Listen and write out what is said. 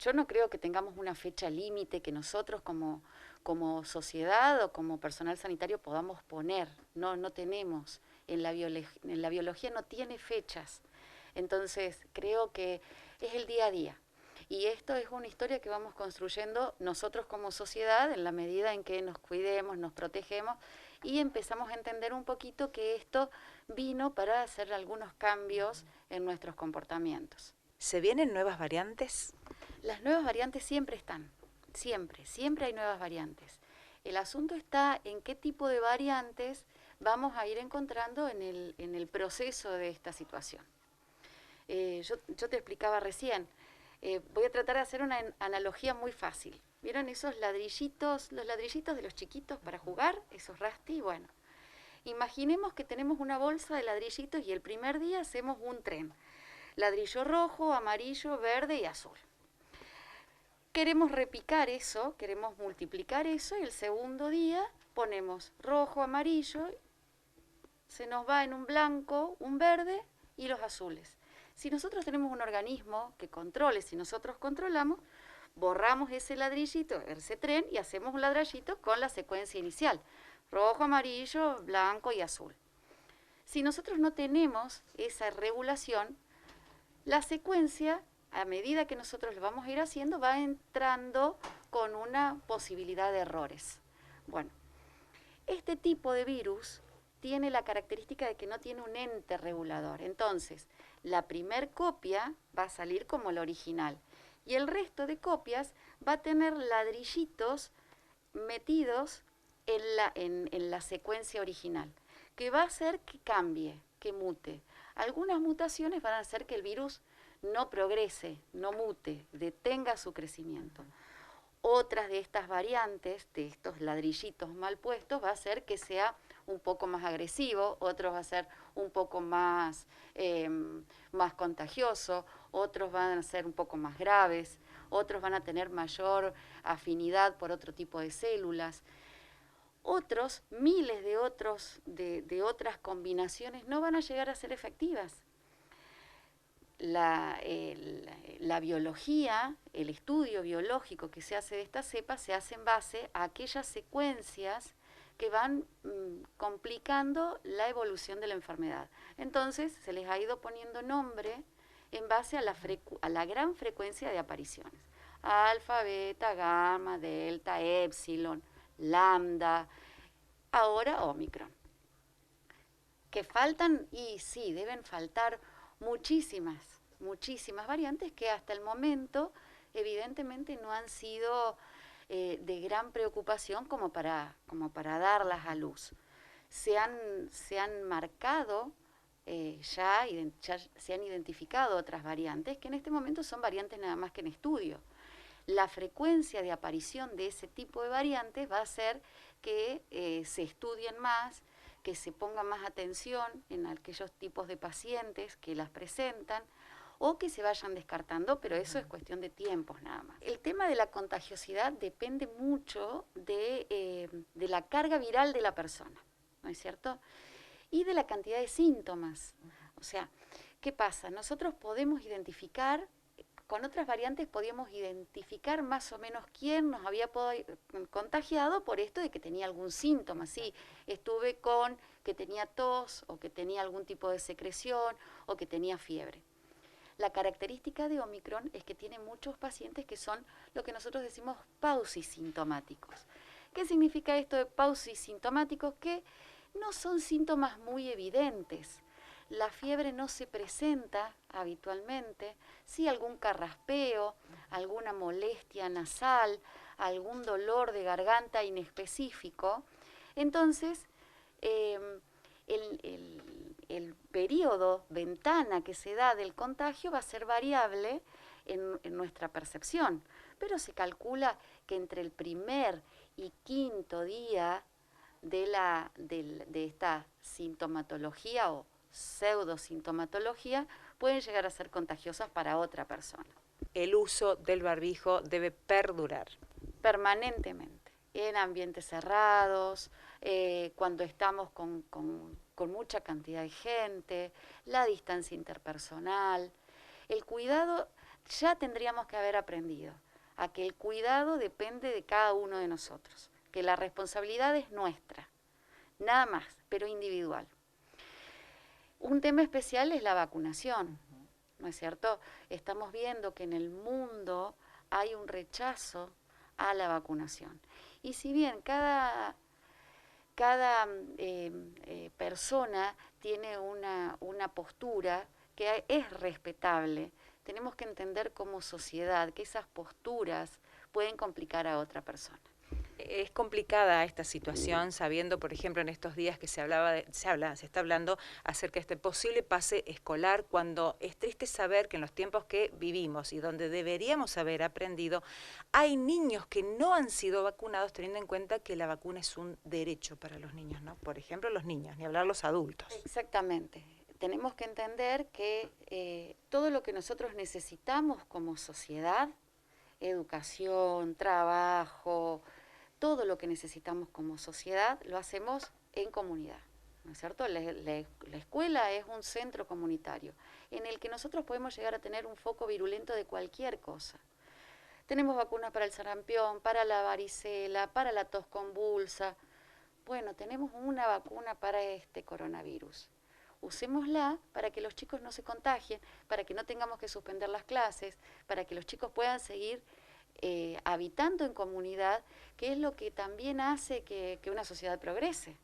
yo no creo que tengamos una fecha límite que nosotros como sociedad o como personal sanitario podamos poner. No, no tenemos. En la biología no tiene fechas. Entonces, creo que es el día a día. Y esto es una historia que vamos construyendo nosotros como sociedad en la medida en que nos cuidemos, nos protegemos y empezamos a entender un poquito que esto vino para hacer algunos cambios en nuestros comportamientos. ¿Se vienen nuevas variantes? Las nuevas variantes siempre están, siempre hay nuevas variantes. El asunto está en qué tipo de variantes vamos a ir encontrando en el proceso de esta situación. Yo te explicaba recién, voy a tratar de hacer una analogía muy fácil. ¿Vieron esos ladrillitos, los ladrillitos de los chiquitos para jugar, esos Rusty? Bueno, imaginemos que tenemos una bolsa de ladrillitos y el primer día hacemos un tren. Ladrillo rojo, amarillo, verde y azul. Queremos repicar eso, queremos multiplicar eso y el segundo día ponemos rojo, amarillo, se nos va en un blanco, un verde y los azules. Si nosotros tenemos un organismo que controle, si nosotros controlamos, borramos ese ladrillito, ese tren y hacemos un ladrillito con la secuencia inicial. Rojo, amarillo, blanco y azul. Si nosotros no tenemos esa regulación, la secuencia, a medida que nosotros lo vamos a ir haciendo, va entrando con una posibilidad de errores. Bueno, este tipo de virus tiene la característica de que no tiene un ente regulador. Entonces, la primer copia va a salir como la original y el resto de copias va a tener ladrillitos metidos en la secuencia original, que va a hacer que cambie, que mute. Algunas mutaciones van a hacer que el virus no progrese, no mute, detenga su crecimiento. Otras de estas variantes, de estos ladrillitos mal puestos, va a hacer que sea un poco más agresivo, otros va a ser un poco más contagioso, otros van a ser un poco más graves, otros van a tener mayor afinidad por otro tipo de células. Otros, miles de otras combinaciones no van a llegar a ser efectivas. La biología, el estudio biológico que se hace de esta cepa se hace en base a aquellas secuencias que van complicando la evolución de la enfermedad. Entonces se les ha ido poniendo nombre en base a la gran frecuencia de apariciones. Alfa, beta, gamma, delta, epsilon, lambda, ahora Omicron. ¿Que faltan? Y sí, deben faltar muchísimas variantes que hasta el momento evidentemente no han sido de gran preocupación como para darlas a luz. Se han marcado, ya se han identificado otras variantes que en este momento son variantes nada más que en estudio. La frecuencia de aparición de ese tipo de variantes va a hacer que se estudien más, que se ponga más atención en aquellos tipos de pacientes que las presentan o que se vayan descartando, pero eso es cuestión de tiempos nada más. El tema de la contagiosidad depende mucho de la carga viral de la persona, ¿no es cierto? Y de la cantidad de síntomas. O sea, ¿qué pasa? Nosotros podemos identificar, con otras variantes podíamos identificar más o menos quién nos había contagiado por esto de que tenía algún síntoma. Sí, estuve con que tenía tos o que tenía algún tipo de secreción o que tenía fiebre. La característica de Omicron es que tiene muchos pacientes que son lo que nosotros decimos pausisintomáticos. ¿Qué significa esto de pausisintomáticos? Que no son síntomas muy evidentes. La fiebre no se presenta habitualmente, sí algún carraspeo, alguna molestia nasal, algún dolor de garganta inespecífico. Entonces, el periodo, ventana que se da del contagio va a ser variable en nuestra percepción, pero se calcula que entre el primer y quinto día de esta sintomatología o pseudosintomatología pueden llegar a ser contagiosas para otra persona. El uso del barbijo debe perdurar. Permanentemente, en ambientes cerrados, cuando estamos con mucha cantidad de gente, la distancia interpersonal, el cuidado ya tendríamos que haber aprendido a que el cuidado depende de cada uno de nosotros, que la responsabilidad es nuestra, nada más, pero individual. Un tema especial es la vacunación, ¿no es cierto? Estamos viendo que en el mundo hay un rechazo a la vacunación. Y si bien cada persona tiene una postura que es respetable, tenemos que entender como sociedad que esas posturas pueden complicar a otra persona. Es complicada esta situación, sabiendo, por ejemplo, en estos días que se está hablando acerca de este posible pase escolar, cuando es triste saber que en los tiempos que vivimos y donde deberíamos haber aprendido, hay niños que no han sido vacunados, teniendo en cuenta que la vacuna es un derecho para los niños, ¿no? Por ejemplo, los niños, ni hablar los adultos. Exactamente. Tenemos que entender que todo lo que nosotros necesitamos como sociedad, educación, trabajo, todo lo que necesitamos como sociedad lo hacemos en comunidad, ¿no es cierto? La escuela es un centro comunitario en el que nosotros podemos llegar a tener un foco virulento de cualquier cosa. Tenemos vacunas para el sarampión, para la varicela, para la tos convulsa. Bueno, tenemos una vacuna para este coronavirus. Usémosla para que los chicos no se contagien, para que no tengamos que suspender las clases, para que los chicos puedan seguir habitando en comunidad, que es lo que también hace que una sociedad progrese.